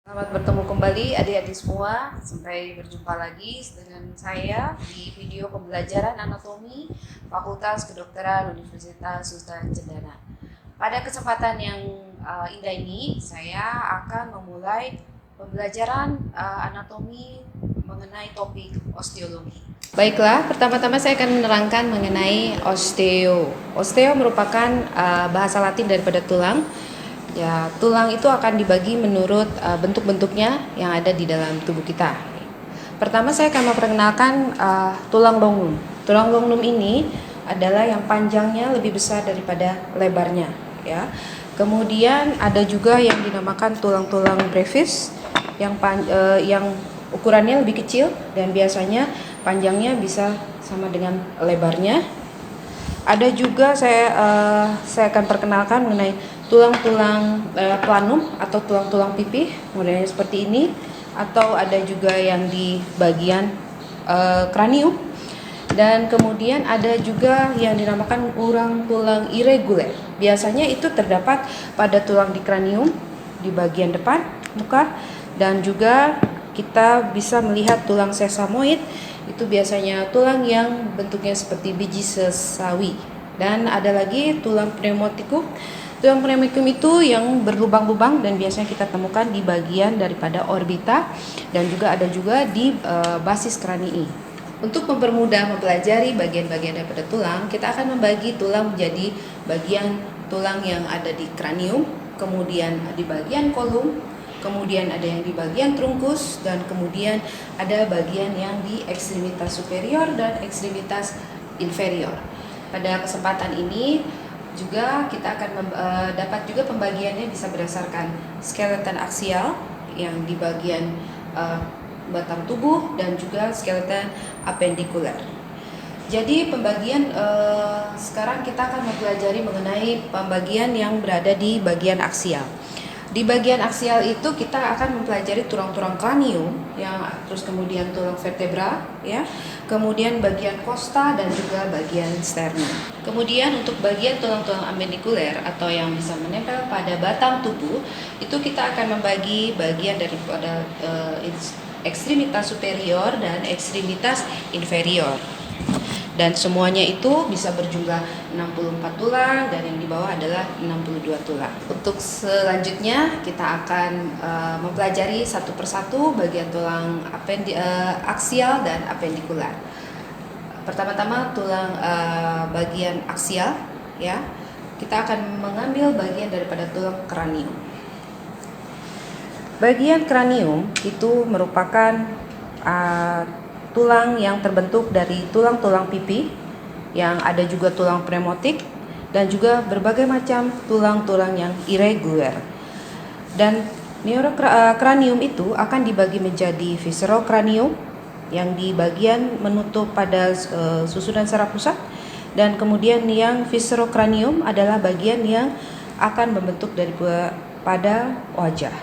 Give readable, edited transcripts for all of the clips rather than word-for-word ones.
Selamat bertemu kembali adik-adik semua. Sampai berjumpa lagi dengan saya di video pembelajaran anatomi Fakultas Kedokteran Universitas Sultan Cendana. Pada kesempatan yang indah ini, saya akan memulai pembelajaran anatomi mengenai topik osteologi. Baiklah, pertama-tama saya akan menerangkan mengenai osteo. Osteo merupakan bahasa Latin daripada tulang. Ya, tulang itu akan dibagi menurut bentuk-bentuknya yang ada di dalam tubuh kita. Pertama saya akan memperkenalkan tulang longlum. Tulang longlum ini adalah yang panjangnya lebih besar daripada lebarnya, ya. Kemudian ada juga yang dinamakan tulang-tulang brevis yang ukurannya lebih kecil dan biasanya panjangnya bisa sama dengan lebarnya. Ada juga saya akan perkenalkan mengenai tulang-tulang planum atau tulang-tulang pipih, modelnya seperti ini, atau ada juga yang di bagian kranium, dan kemudian ada juga yang dinamakan tulang irregular. Biasanya itu terdapat pada tulang di kranium di bagian depan muka, dan juga kita bisa melihat tulang sesamoid. Itu biasanya tulang yang bentuknya seperti biji sesawi. Dan ada lagi tulang pneumaticum. Tulang pneumaticum itu yang berlubang-lubang dan biasanya kita temukan di bagian daripada orbita dan juga ada juga di basis kranii. Untuk mempermudah mempelajari bagian-bagian daripada tulang, kita akan membagi tulang menjadi bagian tulang yang ada di kranium, kemudian di bagian kolum, kemudian ada yang di bagian trunkus, dan kemudian ada bagian yang di ekstremitas superior dan ekstremitas inferior. Pada kesempatan ini juga kita akan dapat juga pembagiannya bisa berdasarkan skeleton aksial yang di bagian batang tubuh dan juga skeleton apendikular. Jadi pembagian sekarang kita akan mempelajari mengenai pembagian yang berada di bagian aksial. Di bagian aksial itu kita akan mempelajari tulang-tulang kranium, yang terus kemudian tulang vertebra, ya, kemudian bagian costa dan juga bagian sternum. Kemudian untuk bagian tulang-tulang apendikuler atau yang bisa menempel pada batang tubuh, itu kita akan membagi bagian daripada ekstremitas superior dan ekstremitas inferior. Dan semuanya itu bisa berjumlah 64 tulang dan yang di bawah adalah 62 tulang. Untuk selanjutnya kita akan mempelajari satu persatu bagian tulang aksial dan apendikular. Pertama-tama tulang bagian aksial, ya. Kita akan mengambil bagian daripada tulang kranium. Bagian kranium itu merupakan tulang yang terbentuk dari tulang-tulang pipi, yang ada juga tulang pneumatik dan juga berbagai macam tulang-tulang yang irregular. Dan neurokranium itu akan dibagi menjadi viscerokranium yang di bagian menutup pada susunan saraf pusat, dan kemudian yang viscerokranium adalah bagian yang akan membentuk pada wajah.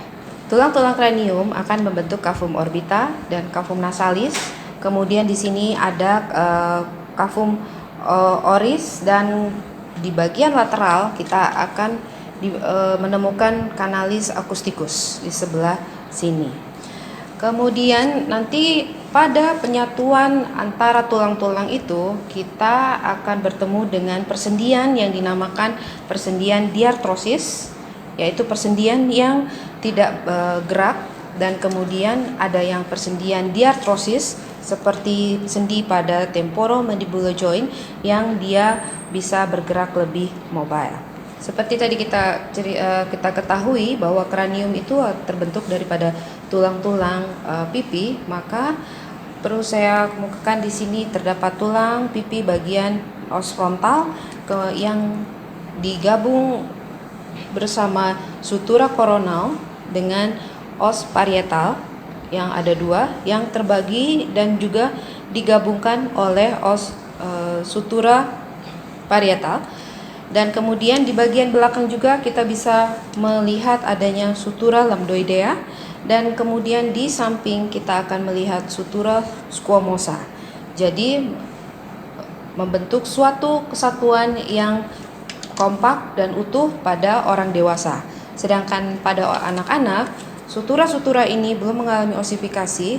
Tulang-tulang kranium akan membentuk cavum orbita dan cavum nasalis. Kemudian di sini ada cavum oris, dan di bagian lateral kita akan menemukan canalis acousticus di sebelah sini. Kemudian nanti pada penyatuan antara tulang-tulang itu kita akan bertemu dengan persendian yang dinamakan persendian diartrosis, yaitu persendian yang tidak gerak, dan kemudian ada yang persendian diartrosis seperti sendi pada temporomandibular joint yang dia bisa bergerak lebih mobile. Seperti tadi kita ketahui bahwa kranium itu terbentuk daripada tulang-tulang pipi, maka perlu saya kemukakan di sini terdapat tulang pipi bagian os frontal yang digabung bersama sutura koronal dengan os parietal yang ada dua, yang terbagi dan juga digabungkan oleh os sutura parietal. Dan kemudian di bagian belakang juga kita bisa melihat adanya sutura lambdoidea, dan kemudian di samping kita akan melihat sutura squamosa. Jadi membentuk suatu kesatuan yang kompak dan utuh pada orang dewasa. Sedangkan pada anak-anak sutura-sutura ini belum mengalami osifikasi,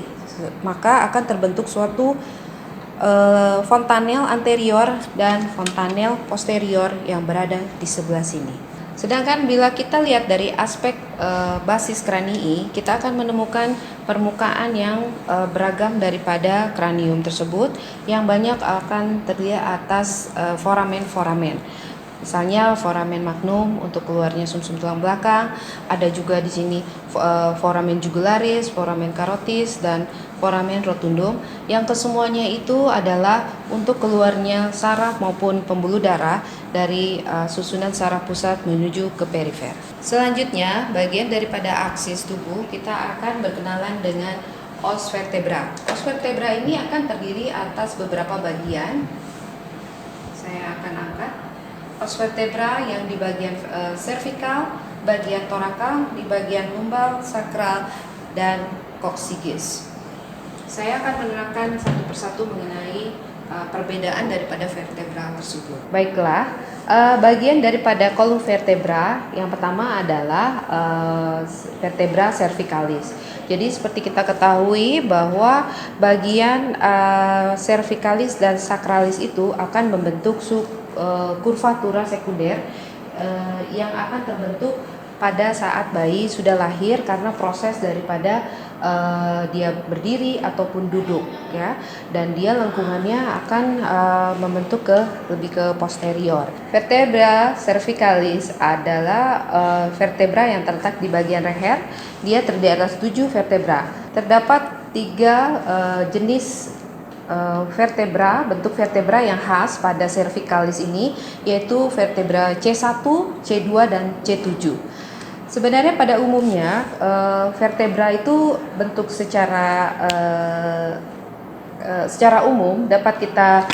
maka akan terbentuk suatu fontanel anterior dan fontanel posterior yang berada di sebelah sini. Sedangkan bila kita lihat dari aspek basis kranii, kita akan menemukan permukaan yang beragam daripada kranium tersebut, yang banyak akan terlihat atas foramen-foramen. Misalnya foramen magnum untuk keluarnya sumsum tulang belakang, ada juga di sini foramen jugularis, foramen carotis, dan foramen rotundum, yang kesemuanya itu adalah untuk keluarnya saraf maupun pembuluh darah dari susunan saraf pusat menuju ke perifer. Selanjutnya, bagian daripada aksis tubuh, kita akan berkenalan dengan os vertebra. Os vertebra ini akan terdiri atas beberapa bagian. Saya akan angkat os vertebra yang di bagian cervical, bagian torakal, di bagian lumbal, sakral, dan coccygeus. Saya akan menerangkan satu persatu mengenai perbedaan daripada vertebra tersebut. Baiklah, bagian daripada kolum vertebra yang pertama adalah vertebra cervicalis. Jadi seperti kita ketahui bahwa bagian cervicalis dan sacralis itu akan membentuk kurvatura sekunder yang akan terbentuk pada saat bayi sudah lahir karena proses daripada dia berdiri ataupun duduk, ya, dan dia lengkungannya akan membentuk lebih ke posterior. Vertebra cervicalis adalah vertebra yang terletak di bagian leher. Dia terdiri atas 7 vertebra. Terdapat 3 jenis vertebra, bentuk vertebra yang khas pada cervicalis ini, yaitu vertebra C1, C2, dan C7. Sebenarnya pada umumnya vertebra itu bentuk secara umum dapat kita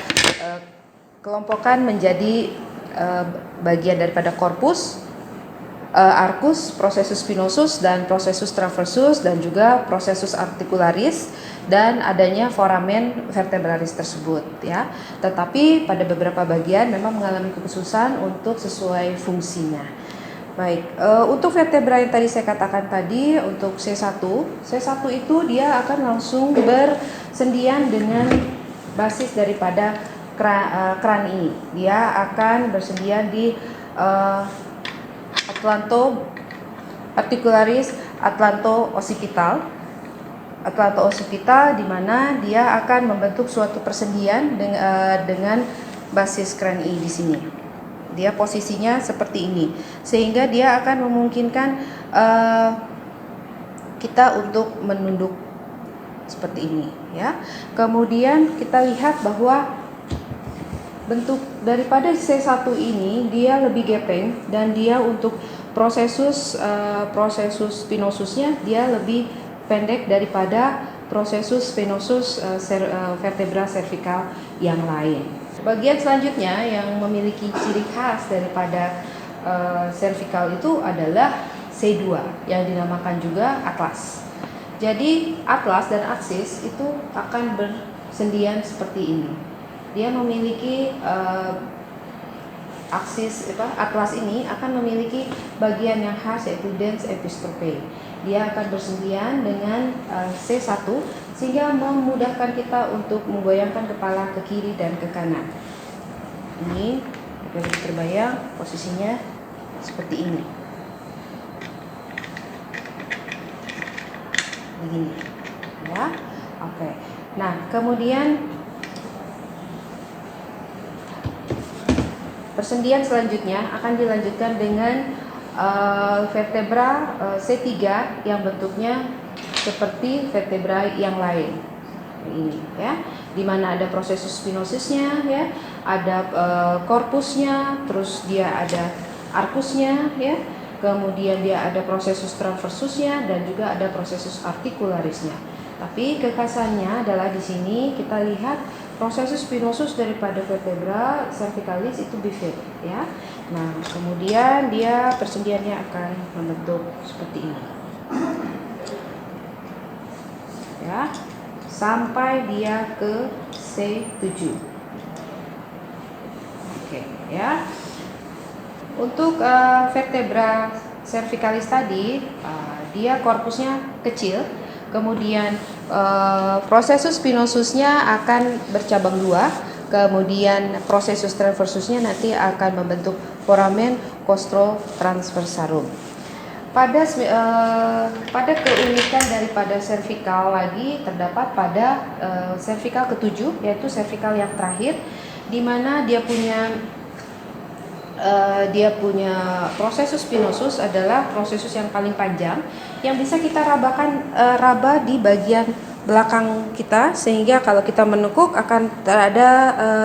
kelompokkan menjadi bagian daripada korpus, arcus, processus spinosus, dan processus transversus, dan juga processus articularis, dan adanya foramen vertebralis tersebut, ya. Tetapi pada beberapa bagian memang mengalami kekhususan untuk sesuai fungsinya. Baik, untuk vertebra yang tadi saya katakan tadi, untuk C1 itu dia akan langsung bersendian dengan basis daripada krani. Dia akan bersendian di atlanto articularis atlanto-occipital, di mana dia akan membentuk suatu persendian dengan basis krani di sini. Dia posisinya seperti ini, sehingga dia akan memungkinkan kita untuk menunduk seperti ini, ya. Kemudian kita lihat bahwa bentuk daripada C1 ini dia lebih gepeng, dan dia untuk processus spinosusnya dia lebih pendek daripada processus spinosus vertebra cervical yang lain. Bagian selanjutnya yang memiliki ciri khas daripada cervical itu adalah C2 yang dinamakan juga atlas. Jadi atlas dan aksis itu akan bersendian seperti ini. Dia memiliki atlas ini akan memiliki bagian yang khas, yaitu dens epistrope. Dia akan bersendian dengan C1 sehingga memudahkan kita untuk menggoyangkan kepala ke kiri dan ke kanan. Ini bisa terbayang posisinya seperti ini. Begini, ya. Oke. Nah, kemudian persendian selanjutnya akan dilanjutkan dengan vertebra C3 yang bentuknya seperti vertebra yang lain. Ini, ya, di mana ada prosesus spinosusnya, ya, ada korpusnya, terus dia ada arcusnya, ya, kemudian dia ada prosesus transversusnya, dan juga ada prosesus articularisnya. Tapi kekhasannya adalah di sini kita lihat prosesus spinosus daripada vertebra cervicalis itu bifid, ya. Nah, kemudian dia persendiannya akan membentuk seperti ini, ya, sampai dia ke C7. Oke, ya. Untuk vertebra cervicalis tadi dia korpusnya kecil, kemudian processus spinosusnya akan bercabang dua, kemudian processus transversusnya nanti akan membentuk foramen costotransversarum. Pada keunikan daripada cervical lagi terdapat pada cervical ketujuh, yaitu cervical yang terakhir, di mana dia punya processus spinosus adalah processus yang paling panjang yang bisa kita raba di bagian belakang kita, sehingga kalau kita menekuk akan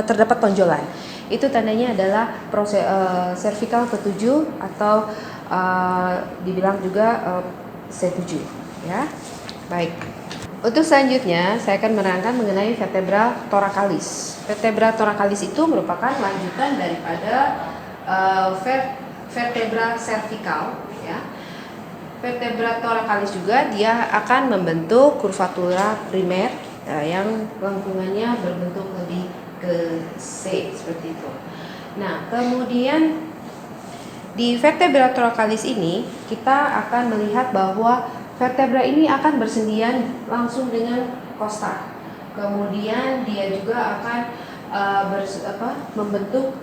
terdapat tonjolan. Itu tandanya adalah cervical ketujuh atau dibilang juga C7 ya. Baik. Untuk selanjutnya saya akan menerangkan mengenai vertebra thoracalis. Vertebra thoracalis itu merupakan lanjutan daripada vertebra cervical ya. Vertebra thoracalis juga dia akan membentuk curvatura primer yang lengkungannya berbentuk lebih ke C seperti itu. Nah, kemudian di vertebra thoracalis ini kita akan melihat bahwa vertebra ini akan bersendian langsung dengan costa. Kemudian dia juga akan membentuk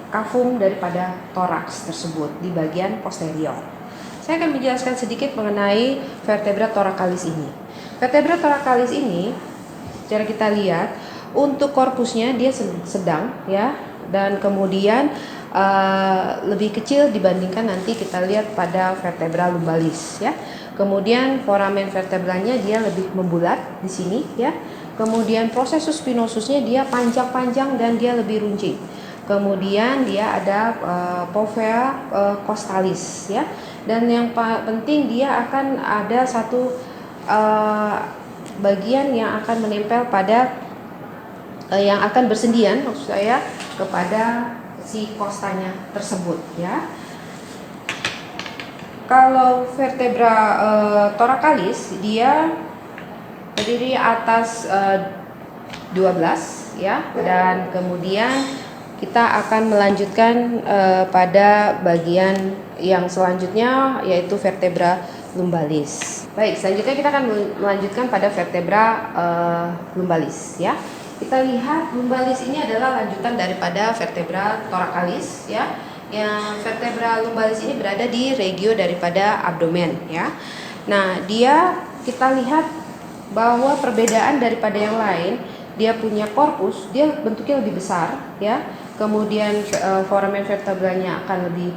cavum daripada toraks tersebut di bagian posterior. Saya akan menjelaskan sedikit mengenai vertebra thoracalis ini. Vertebra thoracalis ini, cara kita lihat untuk korpusnya dia sedang ya, dan kemudian lebih kecil dibandingkan nanti kita lihat pada vertebra lumbalis ya. Kemudian foramen vertebranya dia lebih membulat di sini ya. Kemudian processus spinosusnya dia panjang-panjang dan dia lebih runcing. Kemudian dia ada povea costalis ya. Dan yang penting dia akan ada satu bagian yang akan menempel pada yang akan bersendian maksud saya kepada si kostanya tersebut ya. Kalau vertebra thoracalis dia terdiri atas 12 ya, dan kemudian kita akan melanjutkan pada bagian yang selanjutnya yaitu vertebra lumbalis. Baik, selanjutnya kita akan melanjutkan pada vertebra lumbalis ya. Kita lihat lumbalis ini adalah lanjutan daripada vertebra thoracalis ya. Yang vertebra lumbalis ini berada di regio daripada abdomen ya. Nah, kita lihat bahwa perbedaan daripada yang lain, dia punya korpus, dia bentuknya lebih besar ya. Kemudian foramen vertebranya akan lebih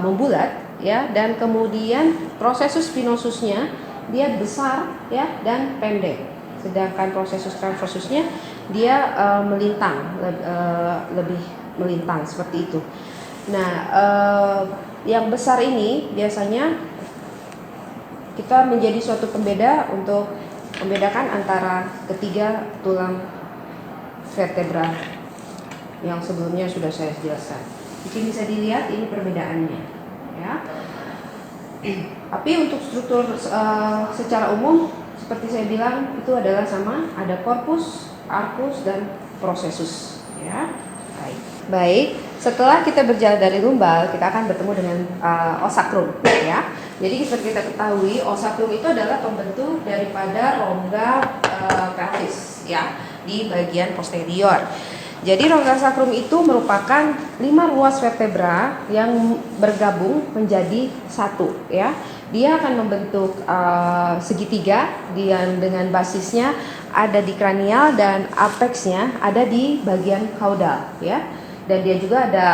membulat ya, dan kemudian processus spinosusnya dia besar ya dan pendek. Sedangkan processus transversusnya dia melintang, lebih melintang seperti itu. Nah, yang besar ini biasanya kita menjadi suatu pembeda untuk membedakan antara ketiga tulang vertebra yang sebelumnya sudah saya jelaskan. Di sini bisa dilihat ini perbedaannya, ya. Tapi untuk struktur secara umum seperti saya bilang itu adalah sama, ada corpus, arcus dan processus, ya. Baik, setelah kita berjalan dari lumbal, kita akan bertemu dengan osakrum, ya. Jadi seperti kita ketahui, osakrum itu adalah pembentuk daripada rongga pelvis, ya, di bagian posterior. Jadi rongga sakrum itu merupakan 5 ruas vertebra yang bergabung menjadi satu, ya. Dia akan membentuk segitiga dengan basisnya ada di kranial dan apexnya ada di bagian caudal, ya. Dan dia juga ada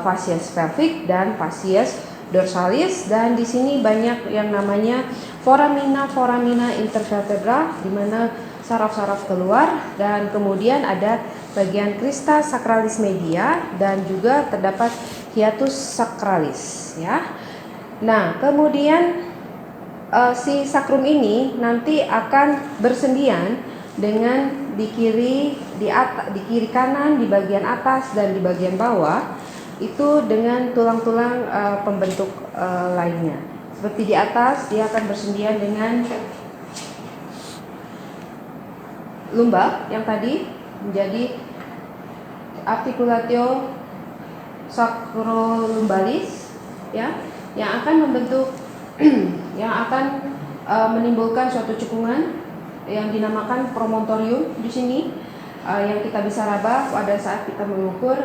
facies pelvic dan facies dorsalis, dan di sini banyak yang namanya foramina intervertebra di mana saraf-saraf keluar, dan kemudian ada bagian crista sacralis media dan juga terdapat hiatus sacralis, ya. Nah, kemudian si sakrum ini nanti akan bersendian dengan di kiri kanan, di bagian atas dan di bagian bawah itu dengan tulang-tulang pembentuk lainnya. Seperti di atas dia akan bersendian dengan lumbar yang tadi menjadi articulatio sacrolumbalis, ya, yang akan membentuk yang akan menimbulkan suatu cekungan yang dinamakan promontorium di sini, yang kita bisa raba pada saat kita mengukur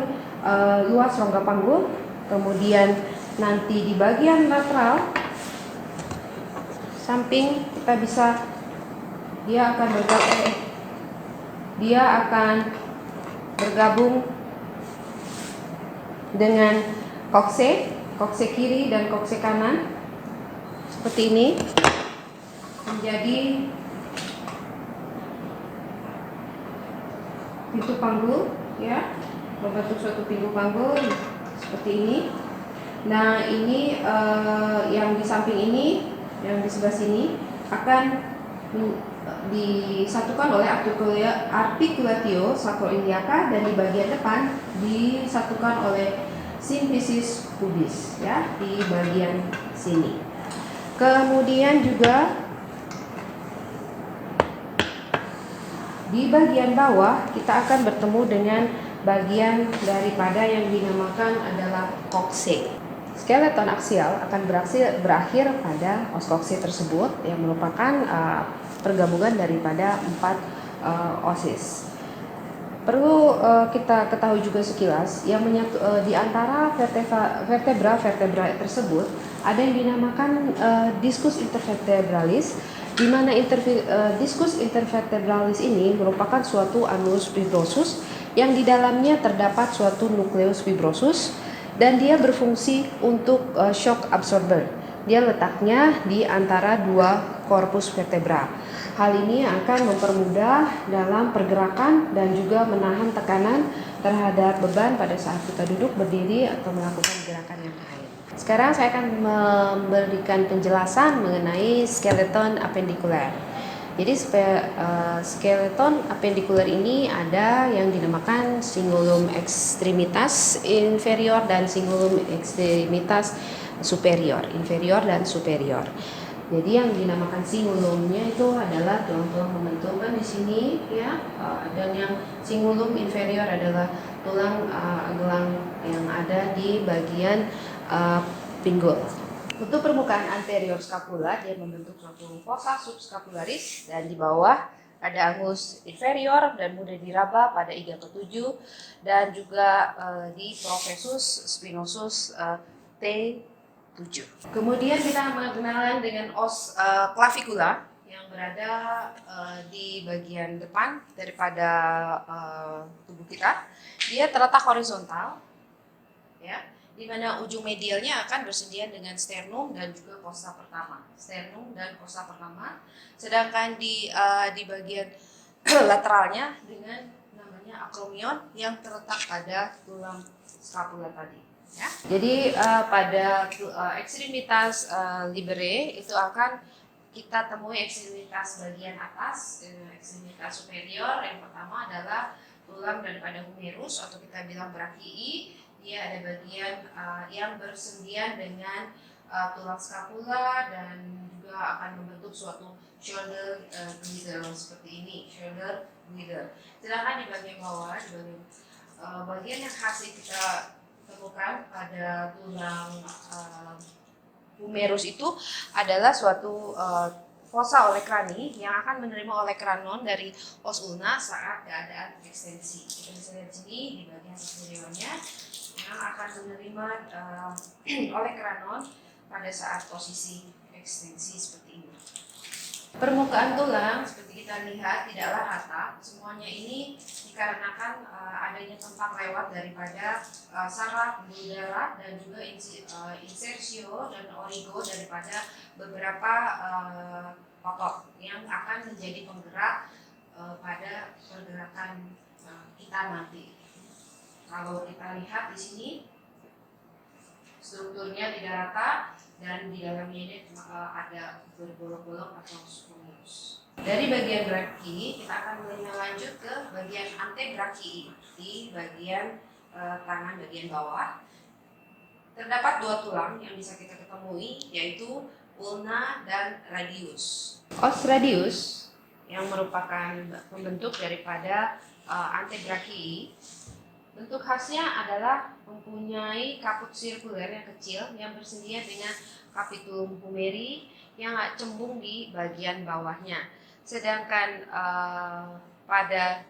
luas rongga panggul. Kemudian nanti di bagian lateral samping kita bisa dia akan bergabung dengan kokse kiri dan kokse kanan seperti ini, menjadi pintu panggul, ya, membentuk suatu pintu panggul seperti ini. Nah, ini yang di samping ini, yang di sebelah sini akan disatukan oleh articulatio sacroiliaca, dan di bagian depan disatukan oleh symphysis pubis, ya, di bagian sini. Kemudian juga di bagian bawah kita akan bertemu dengan bagian daripada yang dinamakan adalah kokse. Skeleton aksial akan berakhir pada os kokse tersebut, yang merupakan pergabungan daripada 4 osis. Perlu kita ketahui juga sekilas, yang di antara vertebra tersebut ada yang dinamakan discus intervertebralis, di mana discus intervertebralis ini merupakan suatu anus fibrosus yang di dalamnya terdapat suatu nukleus fibrosus, dan dia berfungsi untuk shock absorber. Dia letaknya di antara 2 korpus vertebra. Hal ini akan mempermudah dalam pergerakan dan juga menahan tekanan terhadap beban pada saat kita duduk, berdiri, atau melakukan gerakan yang lain. Sekarang saya akan memberikan penjelasan mengenai skeleton apendikuler. Jadi skeleton apendikuler ini ada yang dinamakan cingulum extremitas inferior dan cingulum extremitas superior, inferior dan superior. Jadi yang dinamakan cingulumnya itu adalah tulang-tulang pembentukan di sini, ya, dan yang cingulum inferior adalah tulang gelang yang ada di bagian pinggul. Untuk permukaan anterior scapula, dia membentuk suatu fossa subscapularis, dan di bawah ada angus inferior dan mudah diraba pada iga ke-7, dan juga di professus spinosus T7. Kemudian kita mengenalan dengan os clavicula yang berada di bagian depan daripada tubuh kita. Dia terletak horizontal, ya, di mana ujung medialnya akan bersedian dengan sternum dan juga fossa pertama. Sternum dan fossa pertama. Sedangkan di bagian lateralnya dengan namanya acromion yang terletak pada tulang scapula tadi. Ya. Jadi pada ekstremitas libere itu akan kita temui ekstremitas bagian atas, ekstremitas superior. Yang pertama adalah tulang daripada humerus atau kita bilang brachii. Dia ada bagian yang bersendian dengan tulang scapula dan juga akan membentuk suatu shoulder girdle seperti ini, shoulder girdle. Sedangkan di bagian bawah, di bagian yang khas kita temukan pada tulang humerus itu adalah suatu fossa olecrani yang akan menerima olecranon dari os ulna saat keadaan ekstensi. Kita bisa lihat sini di bagian superiornya yang akan menerima olecranon pada saat posisi ekstensi seperti ini. Permukaan tulang seperti kita lihat tidaklah rata. Semuanya ini dikarenakan adanya tempat lewat daripada saraf, pembuluh darah, dan juga insersio dan origo daripada beberapa otot yang akan menjadi penggerak pada pergerakan kita nanti. Kalau kita lihat di sini strukturnya tidak rata dan di dalamnya ini ada berbolok-bolok atau squamous. Dari bagian brachii kita akan lanjut ke bagian antebrachii. Di bagian tangan bagian bawah terdapat 2 tulang yang bisa kita ketemui, yaitu ulna dan radius. Os radius yang merupakan pembentuk daripada antebrachii Bentuk khasnya adalah mempunyai kaput sirkuler yang kecil yang bersedia dengan capitulum humeri yang cembung di bagian bawahnya. Sedangkan pada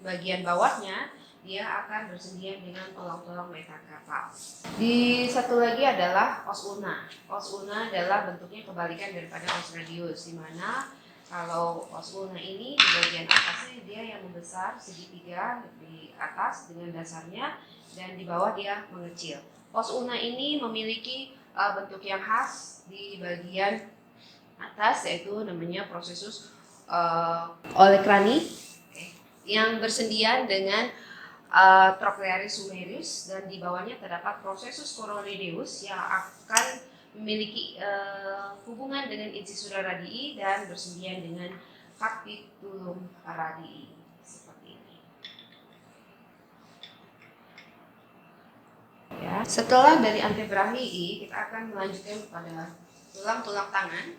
bagian bawahnya dia akan bersedia dengan tulang-tulang metakarpal. Di satu lagi adalah os ulna. Os ulna adalah bentuknya kebalikan daripada os radius, di mana kalau os ulna ini di bagian atasnya dia yang membesar segitiga di atas dengan dasarnya, dan di bawah dia mengecil. Os ulna ini memiliki bentuk yang khas di bagian atas, yaitu namanya prosesus olecrani yang bersendian dengan Trochlearis sumerius, dan di bawahnya terdapat prosesus coronideus yang akan memiliki hubungan dengan incisura radii dan bersendian dengan capitulum radii seperti ini. Ya, setelah dari antebrachii kita akan melanjutkan pada tulang-tulang tangan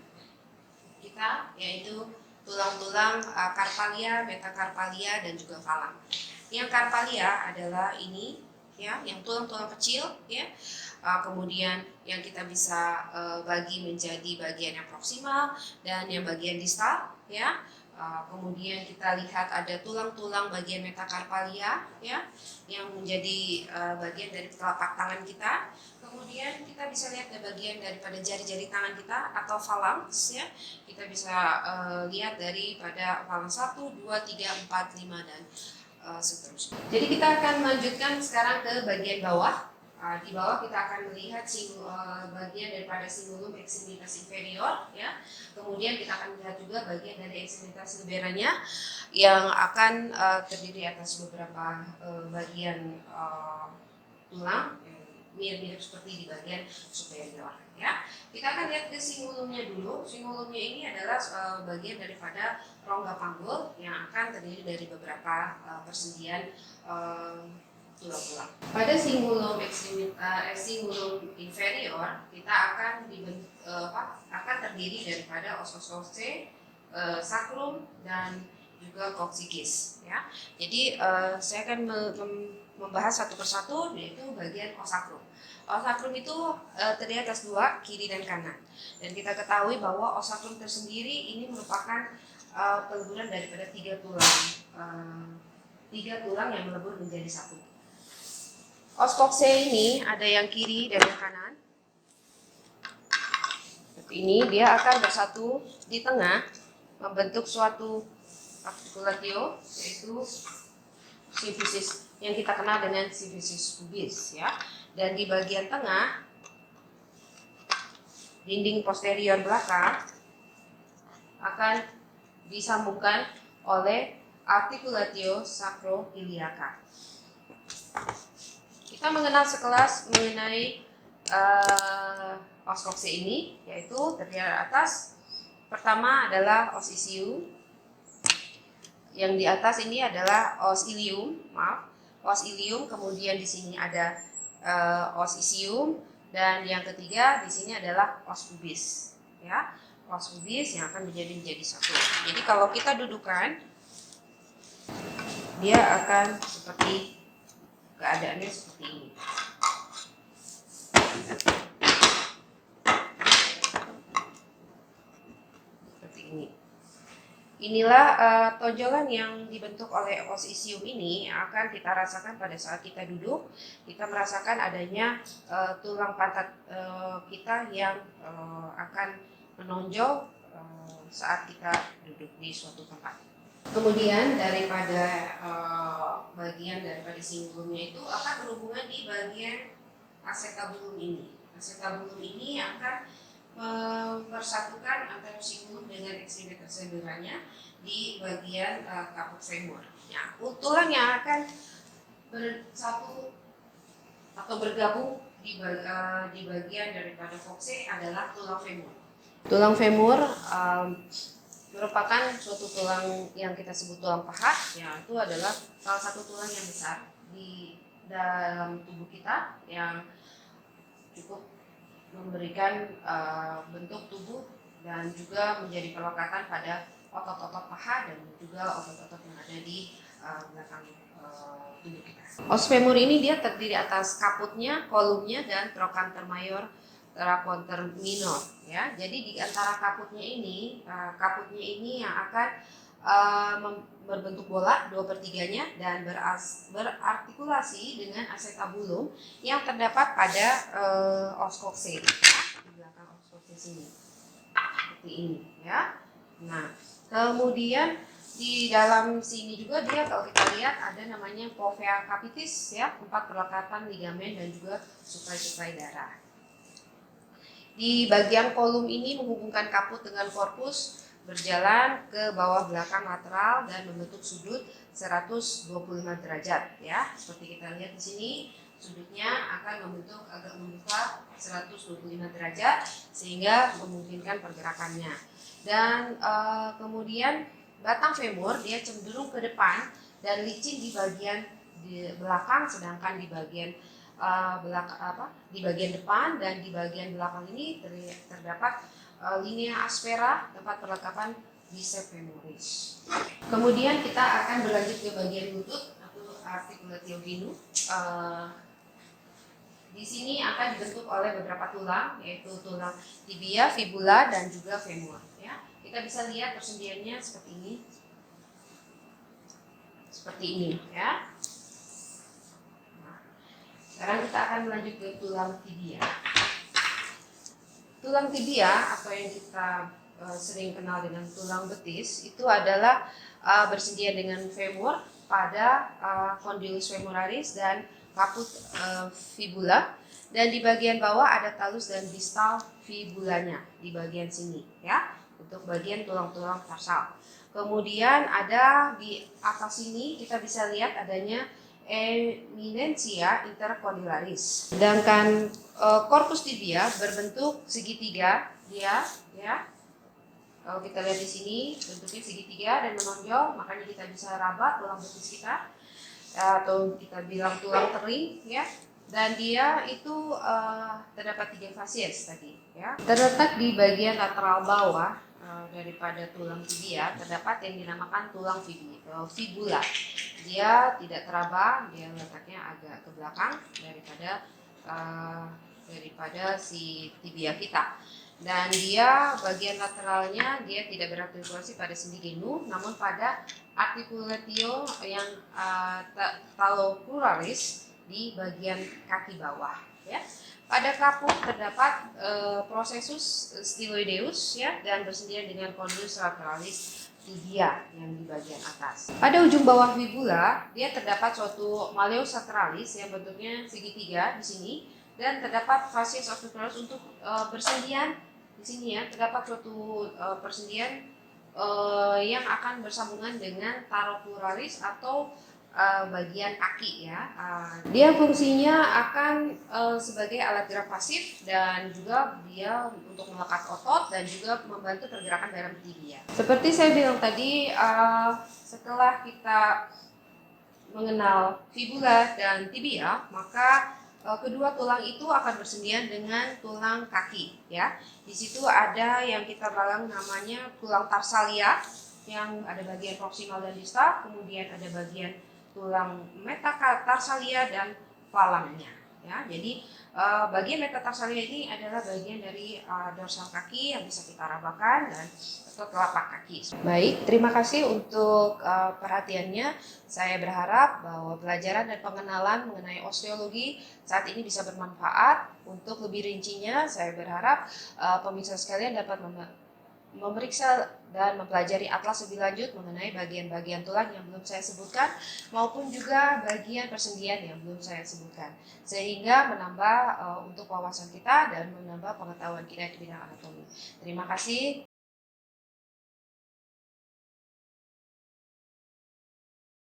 kita, yaitu tulang-tulang carpalia, metacarpalia, dan juga falang. Yang carpalia adalah ini, ya, yang tulang-tulang kecil, ya. Kemudian yang kita bisa bagi menjadi bagian yang proksimal dan yang bagian distal, ya. Kemudian kita lihat ada tulang-tulang bagian metacarpalia, ya, yang menjadi bagian dari telapak tangan kita. Kemudian kita bisa lihat bagian daripada jari-jari tangan kita atau phalanx, ya. Kita bisa lihat daripada phalanx 1, 2, 3, 4, 5, dan seterusnya. Jadi kita akan melanjutkan sekarang ke bagian bawah. Di bawah kita akan melihat bagian daripada cingulum extremitas inferior, ya. Kemudian kita akan melihat juga bagian dari extremitas liberanya yang akan terdiri atas beberapa bagian tulang mirip-mirip seperti di bagian superior, ya. Kita akan lihat ke cingulumnya dulu. Cingulumnya ini adalah bagian daripada rongga panggul yang akan terdiri dari beberapa persendian tulang-tulang. Pada cingulum cingulum inferior kita akan terdiri daripada os-os sacrum dan juga coccygeus, ya. Jadi saya akan membahas satu persatu, yaitu bagian os sacrum. Os sacrum itu terdiri atas dua, kiri dan kanan. Dan kita ketahui bahwa os sacrum tersendiri ini merupakan peleburan daripada tiga tulang yang melebur menjadi satu. Os coxae ini ada yang kiri dan yang kanan. Seperti ini, dia akan bersatu di tengah membentuk suatu articulatio, yaitu symphysis yang kita kenal dengan symphysis pubis, ya. Dan di bagian tengah dinding posterior belakang akan disambungkan oleh articulatio sacroiliaca. Kita mengenal sekelas mengenai os coxae ini, yaitu terdiri atas pertama adalah os ischium. Yang di atas ini adalah os ilium, os ilium. Kemudian di sini ada os ischium, dan yang ketiga di sini adalah os pubis, ya. Os pubis yang akan menjadi satu. Jadi kalau kita dudukan, dia akan seperti keadaannya seperti ini. Seperti ini. Inilah tonjolan yang dibentuk oleh os ischium ini yang akan kita rasakan pada saat kita duduk. Kita merasakan adanya tulang pantat kita yang akan menonjol saat kita duduk di suatu tempat. Kemudian daripada bagian daripada cingulumnya itu akan berhubungan di bagian acetabulum ini. Acetabulum ini akan mempersatukan antara cingulum dengan ekstremitas seberanya di bagian caput femur. Ya, tulang yang akan bersatu atau bergabung di bagian daripada coxae adalah tulang femur. Tulang femur merupakan suatu tulang yang kita sebut tulang paha. Ya, itu adalah salah satu tulang yang besar di dalam tubuh kita yang cukup memberikan bentuk tubuh dan juga menjadi pelekatan pada otot-otot paha dan juga otot-otot yang ada di belakang tubuh kita. Os femur ini dia terdiri atas kaputnya, kolumnya, dan trochanter mayor, trochanter minor. Ya, jadi di antara kaputnya ini yang akan berbentuk bola 2/3-nya dan berartikulasi dengan acetabulum yang terdapat pada os coxae, di belakang os coxae sini, seperti ini ya. Nah, kemudian di dalam sini juga dia kalau kita lihat ada namanya povea capitis ya, tempat perlekatan ligamen dan juga suplai darah. Di bagian kolum ini menghubungkan kaput dengan korpus, berjalan ke bawah belakang lateral dan membentuk sudut 125 derajat ya. Seperti kita lihat di sini, sudutnya akan agak membuka 125 derajat sehingga memungkinkan pergerakannya. Dan kemudian batang femur dia cenderung ke depan dan licin di bagian belakang, sedangkan di bagian di bagian depan dan di bagian belakang ini terdapat linea aspera, tempat perlengkapan bicep femoris. Kemudian kita akan berlanjut ke bagian lutut atau articulatio genu. Di sini akan dibentuk oleh beberapa tulang, yaitu tulang tibia, fibula, dan juga femur. Ya, kita bisa lihat persendiannya seperti ini, ya. Nah, sekarang kita akan melanjut ke tulang tibia. Tulang tibia atau yang kita sering kenal dengan tulang betis itu adalah bersendian dengan femur pada condylus femoralis dan caput fibula, dan di bagian bawah ada talus dan distal fibulanya di bagian sini ya, untuk bagian tulang-tulang tarsal. Kemudian ada di atas sini kita bisa lihat adanya eminentia intercondylaris. Sedangkan korpus tibia berbentuk segitiga dia ya. Kalau kita lihat di sini bentuknya segitiga dan menonjol, makanya kita bisa raba tulang betis kita atau kita bilang tulang tering ya. Dan dia itu terdapat 3 fasies tadi ya. Terletak di bagian lateral bawah daripada tulang tibia terdapat yang dinamakan tulang fibula. Dia tidak teraba, dia letaknya agak ke belakang daripada si tibia kita. Dan dia bagian lateralnya dia tidak berartikulasi pada sendi genu, namun pada articulatio yang talocruralis di bagian kaki bawah ya. Pada kaput terdapat processus styloideus ya, dan bersendian dengan condylus lateralis tibia yang di bagian atas. Pada ujung bawah fibula dia terdapat suatu malleus lateralis yang bentuknya segitiga di sini, dan terdapat fasies orbicularis untuk bersendian di sini ya. Terdapat suatu persendian yang akan bersambungan dengan tarocruralis atau bagian kaki ya. Dia fungsinya akan sebagai alat gerak pasif dan juga dia untuk melekat otot dan juga membantu pergerakan dalam tibia. Seperti saya bilang tadi, setelah kita mengenal fibula dan tibia, maka kedua tulang itu akan bersendian dengan tulang kaki ya. Di situ ada yang kita bilang namanya tulang tarsalia yang ada bagian proksimal dan distal, kemudian ada bagian tulang metatarsalia dan falangnya ya. Jadi bagian metatarsalia ini adalah bagian dari dorsal kaki yang bisa kita rabakan dan atau telapak kaki. Baik, terima kasih untuk perhatiannya. Saya berharap bahwa pelajaran dan pengenalan mengenai osteologi saat ini bisa bermanfaat. Untuk lebih rincinya, saya berharap pemirsa sekalian dapat memeriksa dan mempelajari atlas lebih lanjut mengenai bagian-bagian tulang yang belum saya sebutkan maupun juga bagian persendian yang belum saya sebutkan, sehingga menambah untuk wawasan kita dan menambah pengetahuan kita di bidang anatomi. Terima kasih.